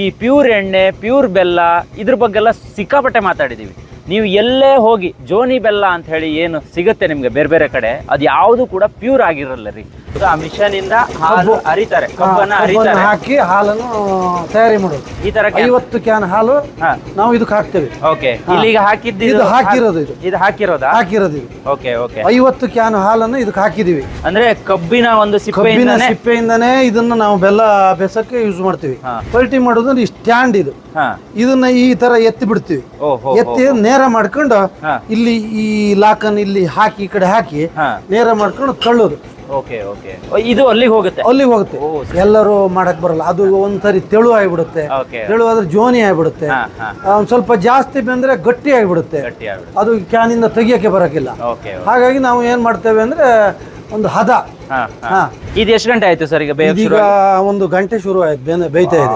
ಈ ಪ್ಯೂರ್ ಎಣ್ಣೆ, ಪ್ಯೂರ್ ಬೆಲ್ಲ ಇದ್ರ ಬಗ್ಗೆಲ್ಲ ಸಿಕ್ಕಾಪಟ್ಟೆ ಮಾತಾಡಿದೀವಿ. ನೀವು ಎಲ್ಲೇ ಹೋಗಿ ಜೋನಿ ಬೆಲ್ಲ ಅಂತ ಹೇಳಿ ಏನು ಸಿಗುತ್ತೆ ನಿಮ್ಗೆ ಬೇರೆ ಬೇರೆ ಕಡೆ, ಅದು ಯಾವುದು ಕೂಡ ಪ್ಯೂರ್ ಆಗಿರಲ್ಲ ರೀ. ಆ ಮಿಷನ್ ಇಂದ ಹಾಲು ಅರಿತಾರೆ, ಕಬ್ಬನ್ನ ಅರಿತಾರೆ, ಹಾಕಿ ಹಾಲನ್ನು ತಯಾರಿ ಮಾಡೋದು. ಈ ತರ 50 ಕ್ಯಾನ್ ಹಾಲು ನಾವು ಇದಕ್ಕೆ ಹಾಕ್ತೇವೆ. ಓಕೆ, ಇಲ್ಲಿಗ ಹಾಕಿದ್ದು ಇದು ಹಾಕಿರೋದು, ಇದು ಹಾಕಿರೋದಾ? ಹಾಕಿರೋದು ಇದು. ಓಕೆ ಓಕೆ, 50 ಕ್ಯಾನ್ ಹಾಲನ್ನು ಇದಕ್ಕೆ ಹಾಕಿದೀವಿ. ಅಂದ್ರೆ ಕಬ್ಬಿನ ಒಂದು ಸಿಪ್ಪೆಯಿಂದನೇ ಇದನ್ನ ನಾವು ಬೆಲ್ಲ ಬೆಸಕ್ಕೆ ಯೂಸ್ ಮಾಡ್ತೀವಿ. ಪಲ್ಟಿ ಮಾಡೋದು ಈ ಸ್ಟ್ಯಾಂಡ್ ಇದು. ಇದನ್ನ ಈ ತರ ಎತ್ತಿ ಬಿಡ್ತೀವಿ. ಎತ್ತಿ ನೇರ ಮಾಡ್ಕೊಂಡು ಇಲ್ಲಿ ಈ ಲಾಕನ್ ಇಲ್ಲಿ ಹಾಕಿ ಈ ಕಡೆ ಹಾಕಿ ನೇರ ಮಾಡ್ಕೊಂಡು ತಳ್ಳೋದು. ಓಕೆ ಓಕೆ, ಇದು ಅಲ್ಲಿಗೆ ಹೋಗುತ್ತೆ. ಎಲ್ಲರೂ ಮಾಡಕ್ ಬರಲ್ಲ, ಅದು ಒಂದ್ಸರಿ ತೆಳು ಆಗಿಬಿಡುತ್ತೆ. ತೆಳು ಆದ್ರೆ ಜೋನಿ ಆಗಿಬಿಡುತ್ತೆ. ಒಂದ್ ಸ್ವಲ್ಪ ಜಾಸ್ತಿ ಬಂದ್ರೆ ಗಟ್ಟಿ ಆಗಿಬಿಡುತ್ತೆ, ಅದು ಕ್ಯಾನ್ ಇಂದ ತೆಗಿಯಕ್ಕೆ ಬರಕಿಲ್ಲ. ಹಾಗಾಗಿ ನಾವು ಏನ್ ಮಾಡ್ತೇವೆ ಅಂದ್ರೆ ಒಂದು ಹದ. ಇದು ಎಷ್ಟು ಗಂಟೆ ಆಯ್ತು ಸರ್ ಈಗ? ಈಗ 1 ಗಂಟೆ ಶುರು ಆಯ್ತು, ಬೇಯ್ತಾ ಇದೆ.